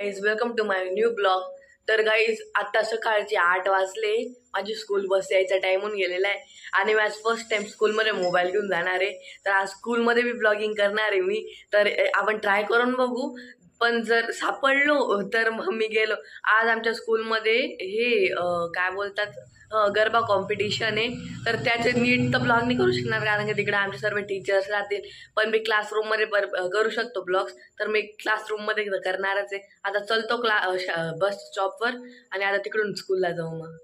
Guys welcome to my new blog. तर guys आता सकाळचे 8 वाजले. माझी स्कूल बस यायचा टाइम होऊन गेलेला आहे आणि मी आज फर्स्ट टाइम स्कूलमध्ये मोबाईल घेऊन जाणार आहे. तर आज स्कूलमध्ये बी ब्लॉगिंग करणार आहे मी. तर आपण ट्राय करून बघू, पण जर सापडलो तर मग मी गेलो. आज आमच्या स्कूलमध्ये हे काय बोलतात गरबा कॉम्पिटिशन आहे. तर त्याचे नीट तर ब्लॉग नाही करू शकणार कारण की तिकडे आमचे सर्व टीचर्स राहतील. पण मी क्लासरूममध्ये करू शकतो ब्लॉग्स. तर मी क्लासरूममध्ये करणारच आहे. आता चलतो बस स्टॉपवर आणि आता तिकडून स्कूलला जाऊ. मग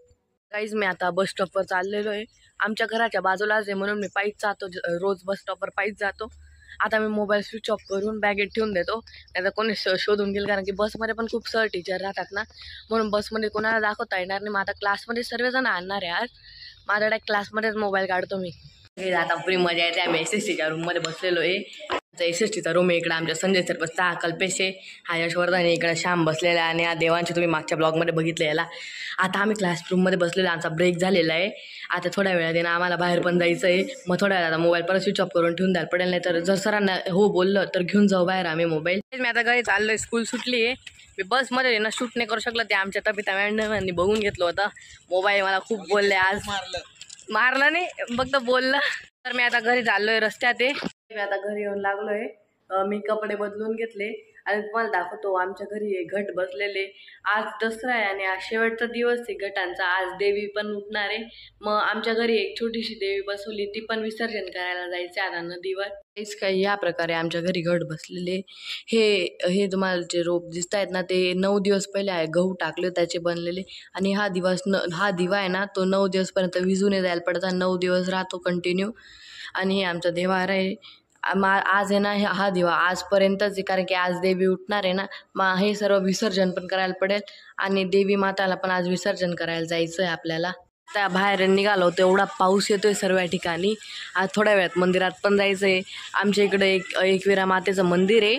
काहीच मी आता बस स्टॉपवर चाललेलो आहे. आमच्या घराच्या बाजूलाच आहे म्हणून मी पायीच जातो. रोज बस स्टॉपवर पायीच जातो. आता मी मोबाईल स्विच ऑफ करून बॅगेत ठेवून देतो, नाही कोणी शोधून घेईल. कारण की बसमध्ये पण खूप सर टीचर राहतात ना, म्हणून बसमध्ये कोणाला दाखवता येणार नाही. मग आता क्लासमध्ये सर्वजण आणणार आहे. आज माझ्या डायरेक्ट क्लासमध्येच मोबाईल काढतो मी. आता पुरी मजा येते. आम्ही SSTच्या रूममध्ये बसलेलो आहे. SSTचा रूम आहे. इकडे आमच्या संजय सर बसता, कल्पेश आहे, हा यशवर्धन आहे, इकडे श्याम बसलेला आहे आणि हा देवांशी तुम्ही मागच्या ब्लॉगमध्ये बघितलं याला. आता आम्ही क्लासरूममध्ये बसलेलो, आमचा ब्रेक झालेला आहे. आता थोड्या वेळात ना आम्हाला बाहेर पण जायचं आहे. मग थोड्या वेळात आता मोबाईल परत स्विच ऑफ करून ठेवून द्यायला पडेल, नाही तर जर सरांना हो बोललं तर घेऊन जाऊ बाहेर आम्ही मोबाईल. मी आता घरी चाललोय. स्कूल सुटली आहे. मी बसमध्ये ना शूट नाही करू शकलं, ते आमच्या तबिता मॅडमांनी बघून घेतलं होतं. मोबाईल मला खूप बोलले आज. मारलं नाही, फक्त बोललं. तर मी आता घरी चाललोय. रस्त्यात आहे. मी आता घरी येऊन लागलोय. मी कपडे बदलून घेतले आणि तुम्हाला दाखवतो. आमच्या घरी घट बसलेले. आज दसरा आहे आणि आज शेवटचा दिवस आहे घटांचा. आज देवी पण उठणार आहे. मग आमच्या घरी एक छोटीशी देवी बसवली, ती पण विसर्जन करायला जायचं आता नदीवर. हेच काही या प्रकारे आमच्या घरी घट बसलेले. हे तुम्हाला जे रोप दिसत आहेत ना, ते 9 दिवस पहिले आहे गहू टाकले त्याचे बनलेले. आणि हा दिवा आहे ना, तो 9 दिवसपर्यंत विजून जायला पडता. 9 दिवस राहतो कंटिन्यू. आणि हे आमचा देवारा आहे. आज आहे ना, हा दिवा आजपर्यंतच आहे कारण की आज देवी उठणार आहे ना. मग हे सर्व विसर्जन पण करायला पडेल आणि देवी माताला पण आज विसर्जन करायला जायचं आहे आपल्याला. त्या बाहेर निघालो तर एवढा पाऊस येतोय सर्व ठिकाणी. आज थोड्या वेळात मंदिरात पण जायचं आहे. आमच्या इकडे एकविरा मातेचं मंदिर आहे.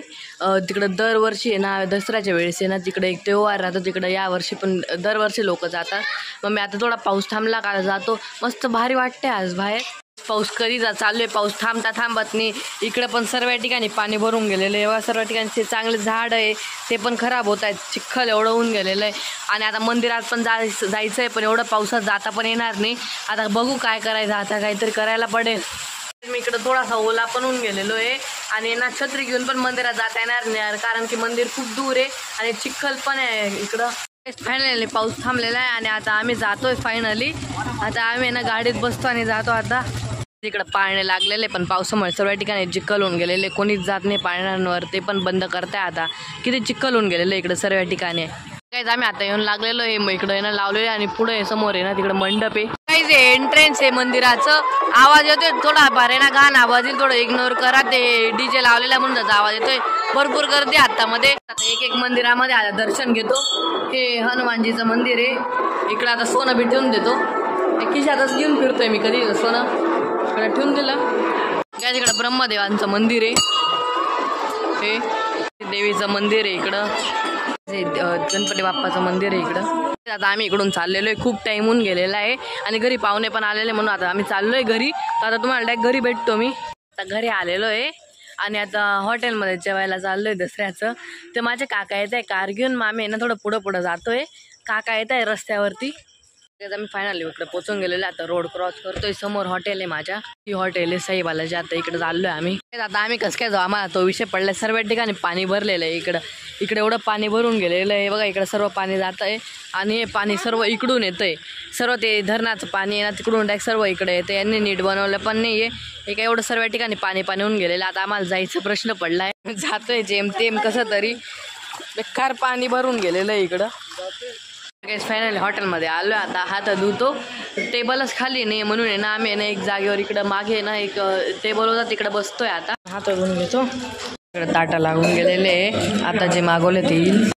तिकडं दरवर्षी आहे ना, दसऱ्याच्या वेळेस आहे ना, तिकडे एक त्योहार राहतो. तिकडं यावर्षी पण दरवर्षी लोक जातात. मग मी आता थोडा पाऊस थांबला का जातो. मस्त भारी वाटते आज बाहेर. पाऊस कधी चालू आहे. पाऊस थांबत नाही. इकडे पण सर्व ठिकाणी पाणी भरून गेलेलं आहे. एवढ्या सर्व ठिकाणी चांगले झाड आहे ते पण खराब होत आहेत. चिखल एवढं होऊन गेलेलं आहे. आणि आता मंदिरात पण जायचं आहे, पण एवढं पावसात जाता पण येणार नाही. आता बघू काय करायचं. आता काहीतरी करायला पडेल. मी इकडं थोडासा ओला पण होऊन गेलेलो आहे आणि ना छत्री घेऊन पण मंदिरात जाता येणार नाही कारण की मंदिर खूप दूर आहे आणि चिखल पण आहे इकडं. फायनली पाऊस थांबलेला आहे आणि आता आम्ही जातोय. फायनली आता आम्ही ना गाडीत बसतो आणि जातो. आता तिकडं पाळणे लागलेले, पण पावसामुळे सर्व ठिकाणी चिखल होऊन गेलेले. कोणीच जात नाही पाळण्यांवर. ते पण बंद करताय आता. किती चिखल होऊन गेलेलं इकडे सर्व ठिकाणी. काहीच आम्ही आता येऊन लागलेलो आहे. मग इकडे ना लावलेले आणि पुढे समोर आहे ना तिकडे मंडप आहे. काहीच एंट्रन्स आहे मंदिराचं. आवाज येतोय थोडा फार आहे ना, घाण आवाज येईल, थोडं इग्नोर करा. ते DJ लावलेला म्हणून त्याचा आवाज येतोय. भरपूर गर्दी हातामध्ये. एक मंदिरामध्ये आता दर्शन घेतो. हे हनुमानजीचं मंदिर आहे. इकडं आता सोनं बी ठेवून देतो. खिशातच घेऊन फिरतोय मी कधी सोनं ठेवून दिलं. काय तिकडं ब्रह्मदेवांचं मंदिर आहे. हे देवीचं मंदिर आहे इकडं. गणपती बाप्पाचं मंदिर आहे इकडं. आता आम्ही इकडून चाललेलो आहे. खूप टाइम होऊन गेलेला आहे आणि घरी पाहुणे पण आलेले म्हणून आता आम्ही चाललोय घरी. तर आता तुम्हाला डायरेक्ट घरी भेटतो मी. आता घरी आलेलो आहे आणि आता हॉटेलमध्ये जेवायला चाललोय दसऱ्याचं. तर माझे काका येत आहे कार घेऊन. मग आम्ही ना थोडं पुढं जातोय. काका येत आहे रस्त्यावरती. मी फायनली इकडे पोचून गेलेलो. आता रोड क्रॉस करतोय. समोर हॉटेल आहे माझ्या. ही हॉटेल आहे साई बालाजी. आता इकडे चाललोय आम्ही. आता आम्ही कसं काय जाऊ, आम्हाला तो विषय पडलाय. सर्व ठिकाणी पाणी भरलेलं आहे इकडे एवढं पाणी भरून गेलेलं आहे. बघा इकडे सर्व पाणी जात आहे आणि हे पाणी सर्व इकडून येतंय. सर्व ते धरणाचं पाणी आहे ना, तिकडून डायरेक्ट सर्व इकडे येतं. यांनी नीट बनवलं पण नाही आहे. हे काय एवढं सर्व ठिकाणी पाणी होऊन गेलेलं. आता आम्हाला जायचा प्रश्न पडलाय. जातोय जेमतेम कसं तरी. बेकार पाणी भरून गेलेलं आहे इकडं. फायनली हॉटेलमध्ये आलो. आता हात धुतो. टेबलच खाली नाही म्हणून आहे ना, आम्ही ना एक जागेवर इकडं मागे ना एक टेबल होता तिकडे बसतोय. आता हात धुवून घेतो. इकडे ताटा लागून गेलेले आहे. आता जे मागवले ते येईल.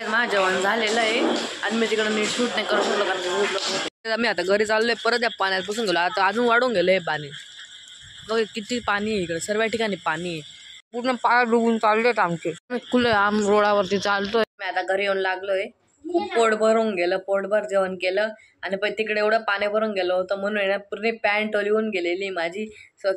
माझं जेवण झालेलं आहे आणि मी तिकडं नीट शूट नाही करू शकलो कारण मी आता घरी चाललोय. परत या पाण्यात पुसून गेलो. आता अजून वाढून गेलं हे पाणी. बघ किती पाणी आहे इकडे. सर्व ठिकाणी पाणी आहे. पूर्ण पाय डुबून चाललेत आमचे. खुले आम रोडावरती चालतोय. मी आता घरी येऊन लागलोय. खूप पोट भरून गेलं. पोटभर जेवण केलं आणि पण तिकडे एवढं पाणी भरून गेलं होतं म्हणून ना पूर्ण पॅन्ट ओलीवून गेलेली माझी.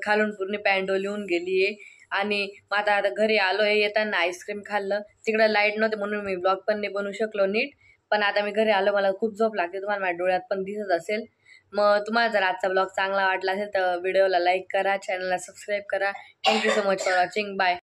खालून पूर्ण पॅन्ट ओलीवून गेली आहे आणि मग आता घरी आलोय, येताना आईस्क्रीम खाल्लं. तिकडं लाईट नव्हते म्हणून मी ब्लॉग पण नाही बनवू शकलो नीट. पण आता मी घरी आलो, मला खूप झोप लागते, तुम्हाला माझ्या डोळ्यात पण दिसत असेल. मग तुम्हाला जर आजचा ब्लॉग चांगला वाटला असेल तर व्हिडिओला लाईक करा, चॅनलला सबस्क्राईब करा. Thank you so much for watching. Bye.